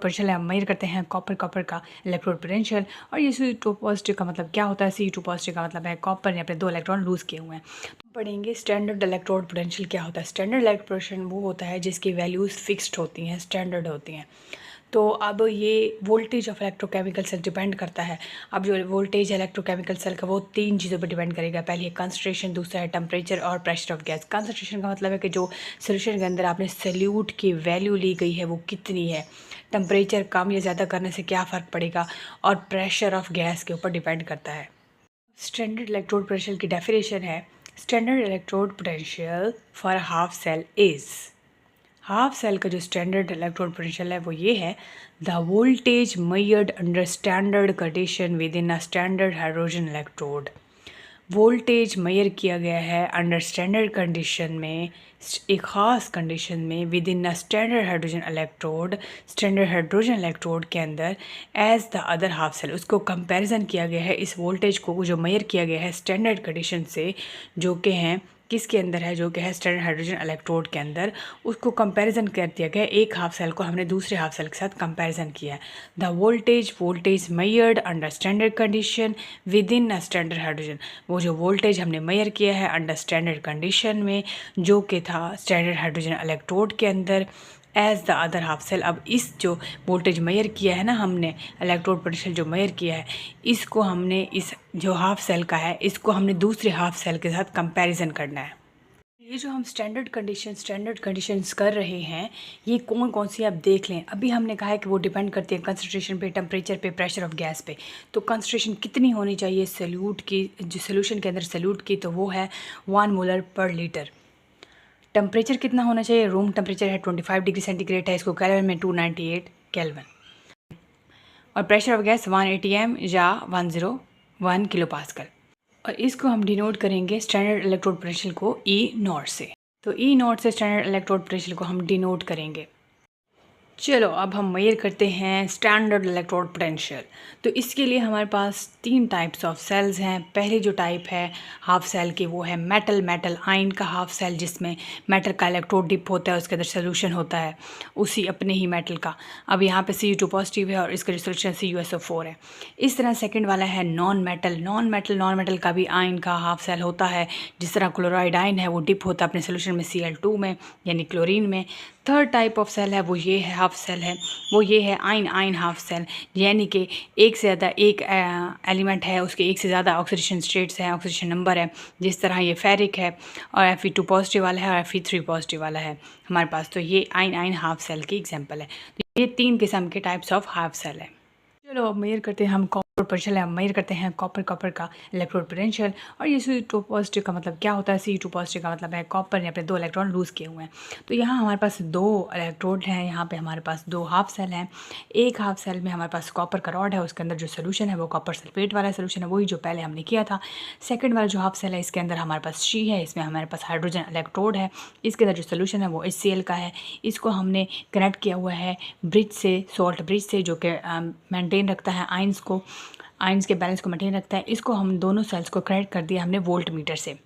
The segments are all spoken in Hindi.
पोटेंशियल हम मेजर करते हैं कॉपर का इलेक्ट्रोड पोटेंशियल। और ये C2 पॉजिटिव का मतलब क्या होता है? C2 पॉजिटिव का मतलब है कॉपर ने अपने 2 इलेक्ट्रॉन लूज़ किए हुए हैं। पढ़ेंगे स्टैंडर्ड इलेक्ट्रोड पोटेंशियल क्या होता है। स्टैंडर्ड इलेक्ट्रोड पोटेंशियल वो होता है जिसकी वैल्यूज़ फिक्स्ड होती हैं, स्टैंडर्ड होती हैं। तो अब ये voltage of electrochemical cell depend करता है। अब जो वोल्टेज है इलेक्ट्रोकेमिकल सेल का वो 3 चीज़ों पर डिपेंड करेगा। पहली है कंसंट्रेशन, दूसरा है टेम्परेचर और प्रेशर ऑफ गैस। कंसंट्रेशन का मतलब है कि जो सोल्यूशन के अंदर आपने सॉल्यूट की वैल्यू ली गई है वो कितनी है। टेम्परेचर कम या ज़्यादा करने से क्या फ़र्क पड़ेगा, और प्रेशर ऑफ गैस के ऊपर डिपेंड करता है। स्टैंडर्ड इलेक्ट्रोड पोटेंशियल की डेफिनेशन है, standard electrode potential for half cell is, half cell का जो स्टैंडर्ड इलेक्ट्रोड पोटेंशियल है वो ये है, the voltage measured under standard condition within a standard hydrogen electrode. Voltage measure किया गया है अंडर स्टैंडर्ड कंडीशन में, एक ख़ास कंडीशन में, within a standard hydrogen electrode, standard hydrogen electrode के अंदर, as the other half cell. उसको कंपैरिजन किया गया है, इस वोल्टेज को जो मेजर किया गया है स्टैंडर्ड कंडीशन से, जो कि हैं किसके अंदर है, जो कि है स्टैंडर्ड हाइड्रोजन इलेक्ट्रोड के अंदर, उसको कंपैरिजन कर दिया गया। एक हाफ सेल को हमने दूसरे हाफ सेल के साथ कंपैरिजन किया है। The voltage measured under standard condition within a standard hydrogen, वो जो वोल्टेज हमने मेजर किया है अंडर स्टैंडर्ड कंडीशन में, जो कि था स्टैंडर्ड हाइड्रोजन इलेक्ट्रोड के अंदर, as the other half cell. अब इस जो वोल्टेज मेजर किया है ना हमने, इलेक्ट्रोड पोटेंशियल जो मेजर किया है, इसको हमने इस जो हाफ सेल का है इसको हमने दूसरे हाफ सेल के साथ कंपैरिजन करना है। ये जो हम स्टैंडर्ड कंडीशंस कर रहे हैं, ये कौन कौन सी आप देख लें। अभी हमने कहा है कि वो डिपेंड करती है कंसंट्रेशन पे, टेम्परेचर पे, प्रेशर ऑफ गैस पे। तो कंसंट्रेशन कितनी होनी चाहिए सॉल्यूट की, जो सोल्यूशन के अंदर सॉल्यूट की, तो वो है 1 मोलर पर लीटर। टेम्परेचर कितना होना चाहिए? रूम टेम्परेचर है 25 डिग्री सेंटीग्रेड है, इसको केल्विन में 298 केल्विन। और प्रेशर ऑफ गैस 180 m या 101 किलो पास्कल। और इसको हम डिनोट करेंगे स्टैंडर्ड इलेक्ट्रोड पोटेंशियल को E0 से। तो E0 से स्टैंडर्ड इलेक्ट्रोड पोटेंशियल को हम डिनोट करेंगे। चलो अब हम मेजर करते हैं स्टैंडर्ड इलेक्ट्रोड पोटेंशियल। तो इसके लिए हमारे पास 3 टाइप्स ऑफ सेल्स हैं। पहली जो टाइप है हाफ सेल की वो है मेटल आयन का हाफ सेल, जिसमें मेटल का इलेक्ट्रोड डिप होता है, उसके अंदर सोल्यूशन होता है उसी अपने ही मेटल का। अब यहाँ पे Cu2 पॉजिटिव है और इसका जो सोल्यूशन CuSO4 है। इस तरह सेकंड वाला है नॉन मेटल का भी आयन का हाफ सेल होता है। जिस तरह क्लोराइड आयन है वो डिप होता है अपने सोल्यूशन में Cl2 में, यानी क्लोरीन में। थर्ड टाइप ऑफ सेल है वो ये है, हाफ सेल है वो ये है आयन हाफ सेल, यानी कि एक से ज़्यादा एक एलिमेंट है, उसके एक से ज़्यादा ऑक्सीडेशन स्टेट्स हैं, ऑक्सीडेशन नंबर है। जिस तरह ये फेरिक है और Fe2 पॉजिटिव वाला है और Fe3 पॉजिटिव वाला है हमारे पास। तो ये आयन हाफ सेल की एग्जांपल है। तो ये 3 किस्म के टाइप्स ऑफ हाफ सेल है। चलो अब मेजर करते हैं हम पोटेंशियल है, हम मेजर करते हैं कॉपर का इलेक्ट्रोड पोटेंशियल। और ये C2 पॉजिटिव का मतलब क्या होता है? C2 पॉजिटिव का मतलब है कॉपर ने अपने 2 इलेक्ट्रॉन लूज़ किए हुए हैं। तो यहाँ हमारे पास 2 इलेक्ट्रोड हैं, यहाँ पे हमारे पास 2 हाफ सेल हैं। एक हाफ सेल में हमारे पास कॉपर का रॉड है, उसके अंदर जो सोल्यूशन है वो कॉपर सल्फेट वाला सोल्यूशन है, वही जो पहले हमने किया था। सेकेंड वाला जो हाफ सेल है इसके अंदर हमारे पास शी है, इसमें हमारे पास हाइड्रोजन इलेक्ट्रोड है, इसके अंदर जो सोल्यूशन है वो HCl का है। इसको हमने कनेक्ट किया हुआ है ब्रिज से, सॉल्ट ब्रिज से, जो कि मेंटेन रखता है आयंस के बैलेंस को मेंटेन रखता है। इसको हम दोनों सेल्स को कनेक्ट कर दिया हमने वोल्ट मीटर से।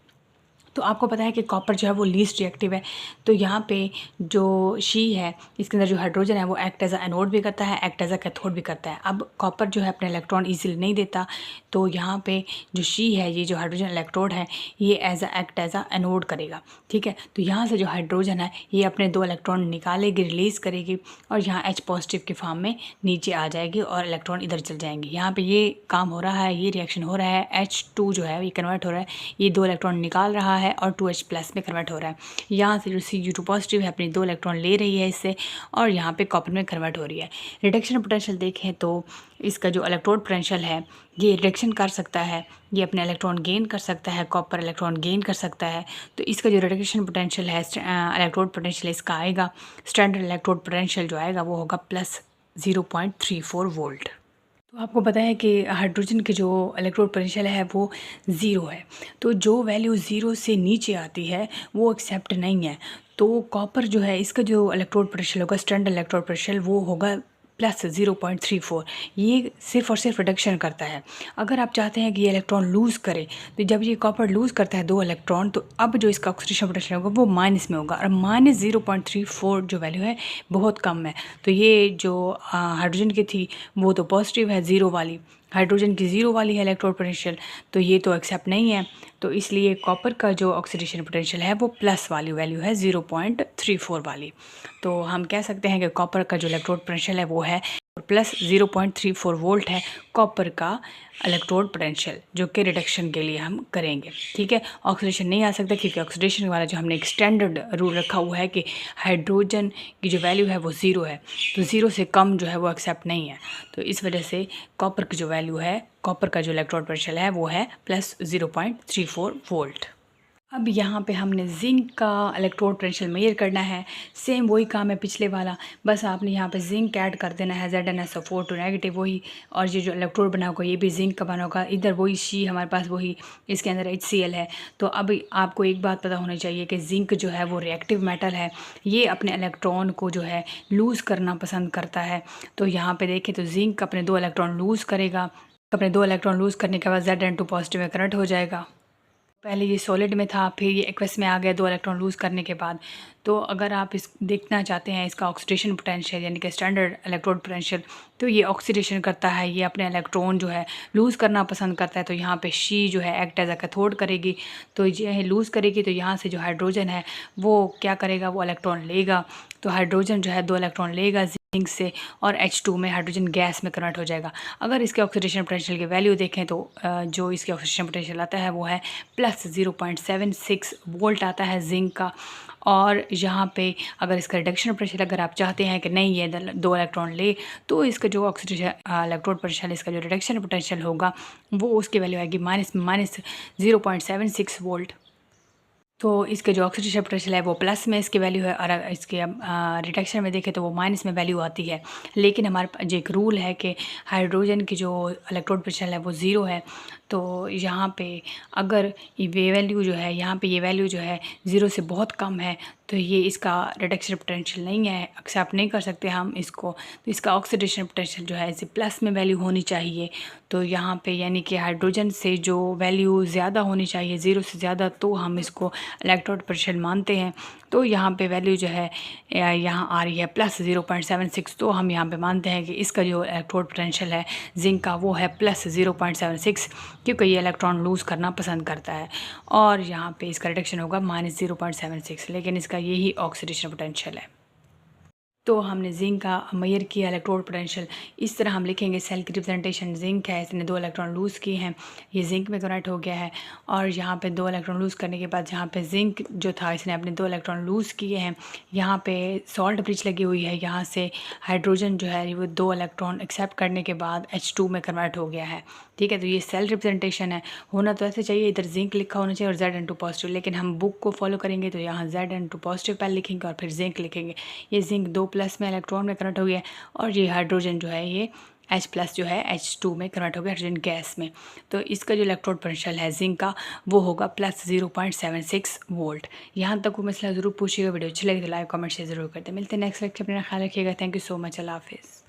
तो आपको पता है कि कॉपर जो है वो लीस्ट रिएक्टिव है। तो यहाँ पे जो शी है इसके अंदर जो हाइड्रोजन है वो एक्ट एज अ एनोड भी करता है, एक्ट एज अ कैथोड भी करता है। अब कॉपर जो है अपने इलेक्ट्रॉन इजीली नहीं देता, तो यहाँ पे जो शी है, ये जो हाइड्रोजन इलेक्ट्रोड है, ये एक्ट एज अ एनोड करेगा। ठीक है, तो यहाँ से जो हाइड्रोजन है ये अपने 2 इलेक्ट्रॉन निकालेगी, रिलीज़ करेगी, और यहाँ H पॉजिटिव के फॉर्म में नीचे आ जाएगी और इलेक्ट्रॉन इधर चल जाएंगे। यहाँ पे ये काम हो रहा है, ये रिएक्शन हो रहा है। H2 जो है ये कन्वर्ट हो रहा है, ये 2 इलेक्ट्रॉन निकाल रहा है और 2H प्लस में कन्वर्ट हो रहा है। यहाँ से जो Cu2 पॉजिटिव है अपनी 2 इलेक्ट्रॉन ले रही है इससे, और यहाँ पे कॉपर में कन्वर्ट हो रही है। रिडक्शन पोटेंशियल देखें तो इसका जो इलेक्ट्रोड पोटेंशियल है ये रिडक्शन कर सकता है, ये अपने इलेक्ट्रॉन गेन कर सकता है, कॉपर इलेक्ट्रॉन गेन कर सकता है। तो इसका जो रिडक्शन पोटेंशियल है, इलेक्ट्रोड पोटेंशियल इसका आएगा, स्टैंडर्ड इलेक्ट्रोड पोटेंशियल जो आएगा वो होगा प्लस 0.34 वोल्ट। तो आपको पता है कि हाइड्रोजन के जो इलेक्ट्रोड पोटेंशियल है वो 0 है। तो जो वैल्यू 0 से नीचे आती है वो एक्सेप्ट नहीं है। तो कॉपर जो है इसका जो इलेक्ट्रोड पोटेंशियल होगा, स्टैंडर्ड इलेक्ट्रोड पोटेंशियल, वो होगा प्लस 0.34। ये सिर्फ और सिर्फ रिडक्शन करता है। अगर आप चाहते हैं कि ये इलेक्ट्रॉन लूज़ करे, तो जब ये कॉपर लूज़ करता है 2 इलेक्ट्रॉन, तो अब जो इसका ऑक्सीडेशन पोटेंशियल होगा वो माइनस में होगा, और माइनस 0.34 जो वैल्यू है बहुत कम है। तो ये जो हाइड्रोजन की थी वो तो पॉजिटिव है, ज़ीरो वाली, हाइड्रोजन की ज़ीरो वाली है इलेक्ट्रोड पोटेंशियल, तो ये तो एक्सेप्ट नहीं है। तो इसलिए कॉपर का जो ऑक्सीडेशन पोटेंशियल है वो प्लस वाली वैल्यू है, 0.34 वाली। तो हम कह सकते हैं कि कॉपर का जो इलेक्ट्रोड पोटेंशियल है वो है प्लस 0.34 वोल्ट है कॉपर का इलेक्ट्रोड पोटेंशियल, जो कि रिडक्शन के लिए हम करेंगे। ठीक है, ऑक्सीडेशन नहीं आ सकता, क्योंकि ऑक्सीडेशन वाला जो हमने एक स्टैंडर्ड रूल रखा हुआ है कि हाइड्रोजन की जो वैल्यू है वो ज़ीरो है, तो ज़ीरो से कम जो है वो एक्सेप्ट नहीं है। तो इस वजह से कॉपर की जो वैल्यू है, कॉपर का जो इलेक्ट्रोड पोटेंशियल है वो है प्लस 0.34 वोल्ट। अब यहाँ पे हमने जिंक का इलेक्ट्रोड पोटेंशियल मेजर करना है। सेम वही काम है पिछले वाला, बस आपने यहाँ पे जिंक ऐड कर देना है, ZnSO4 टू नेगेटिव वही, और ये जो इलेक्ट्रोड बना होगा ये भी जिंक का बना होगा, इधर वही शी हमारे पास वही, इसके अंदर HCl है। तो अब आपको एक बात पता होनी चाहिए कि जिंक जो है वो रिएक्टिव मेटल है, ये अपने इलेक्ट्रॉन को जो है लूज़ करना पसंद करता है। तो यहाँ पर देखें तो जिंक अपने 2 इलेक्ट्रॉन लूज़ करेगा, अपने 2 इलेक्ट्रॉन लूज़ करने के बाद Zn2 पॉजिटिव में कन्वर्ट हो जाएगा। पहले ये सॉलिड में था, फिर ये एक्वस में आ गया 2 इलेक्ट्रॉन लूज़ करने के बाद। तो अगर आप इस देखना चाहते हैं इसका ऑक्सीडेशन पोटेंशियल यानी कि स्टैंडर्ड इलेक्ट्रोड पोटेंशियल, तो ये ऑक्सीडेशन करता है, ये अपने इलेक्ट्रॉन जो है लूज़ करना पसंद करता है। तो यहाँ पे शी जो है एक्ट एज अ कैथोड करेगी, तो ये लूज़ करेगी, तो यहाँ से जो हाइड्रोजन है वो क्या करेगा, वो इलेक्ट्रॉन लेगा। तो हाइड्रोजन जो है 2 इलेक्ट्रॉन लेगा जिंक से, और H2 में हाइड्रोजन गैस में कन्वर्ट हो जाएगा। अगर इसके ऑक्सीडेशन पोटेंशियल की वैल्यू देखें तो जो इसके ऑक्सीडेशन पोटेंशियल आता है वो है प्लस 0.76 वोल्ट आता है जिंक का। और यहाँ पे अगर इसका रिडक्शन पोटेंशियल अगर आप चाहते हैं कि नहीं ये 2 इलेक्ट्रॉन ले, तो इसका जो ऑक्सीडेशन इलेक्ट्रोड पोटेंशियल, इसका जो रिडक्शन पोटेंशियल होगा वो उसकी वैल्यू आएगी माइनस 0.76 वोल्ट। तो इसके जो ऑक्सीडेशन पोटेंशियल है वो प्लस में इसकी वैल्यू है, और इसके रिडक्शन में देखें तो वो माइनस में वैल्यू आती है। लेकिन हमारे पास जो एक रूल है कि हाइड्रोजन की जो इलेक्ट्रोड पोटेंशियल है वो ज़ीरो है, तो यहाँ पे अगर ये वैल्यू जो है, यहाँ पे ये वैल्यू जो है ज़ीरो से बहुत कम है, तो ये इसका रिडक्शन पोटेंशियल नहीं है, एक्सेप्ट नहीं कर सकते हम इसको। तो इसका ऑक्सीडेशन पोटेंशियल जो है इसे प्लस में वैल्यू होनी चाहिए। तो यहाँ पे यानी कि हाइड्रोजन से जो वैल्यू ज़्यादा होनी चाहिए, ज़ीरो से ज़्यादा, तो हम इसको इलेक्ट्रोड पोटेंशियल मानते हैं। तो यहाँ पे वैल्यू जो है यहाँ आ रही है प्लस 0.76, तो हम यहाँ पे मानते हैं कि इसका जो इलेक्ट्रोड पोटेंशियल है जिंक का वो है प्लस 0.76, क्योंकि ये इलेक्ट्रॉन लूज़ करना पसंद करता है। और यहाँ पे इसका रिडक्शन होगा माइनस 0.76, लेकिन इसका यही ऑक्सीडेशन पोटेंशियल है। तो हमने जिंक का मेजर किया इलेक्ट्रोड पोटेंशियल। इस तरह हम लिखेंगे सेल की रिप्रेजेंटेशन जिंक है, इसने 2 इलेक्ट्रॉन लूज़ किए हैं, ये जिंक में कन्वर्ट हो गया है। और यहाँ पे 2 इलेक्ट्रॉन लूज़ करने के बाद जहाँ पे जिंक जो था इसने अपने 2 इलेक्ट्रॉन लूज़ किए हैं, यहाँ पे सॉल्ट ब्रिज लगी हुई है, यहाँ से हाइड्रोजन जो है वो 2 इलेक्ट्रॉन एक्सेप्ट करने के बाद H2 में कन्वर्ट हो गया है। ठीक है, तो ये सेल रिप्रेजेंटेशन है। होना तो ऐसे चाहिए, इधर जिंक लिखा होना चाहिए और Zn2 पॉजिटिव, लेकिन हम बुक को फॉलो करेंगे तो यहाँ Zn2 पॉजिटिव पहले लिखेंगे और फिर जिंक लिखेंगे। ये जिंक 2 प्लस में इलेक्ट्रॉन में कन्वर्ट हो गया है, और ये हाइड्रोजन जो है ये H प्लस जो है H2 में कन्वर्ट हो गया हाइड्रोजन गैस में। तो इसका जो इलेक्ट्रोड पोटेंशियल है जिंक का वो होगा प्लस 0.76 वोल्ट। यहाँ तक वो मसला ज़रूर पूछिएगा। वीडियो अच्छी लगी तो लाइक कमेंट शेयर ज़रूर करते हैं। मिलते हैं नेक्स्ट लेक्चर, अपना ख्याल रखिएगा। थैंक यू सो मच, अल्लाह हाफिज़।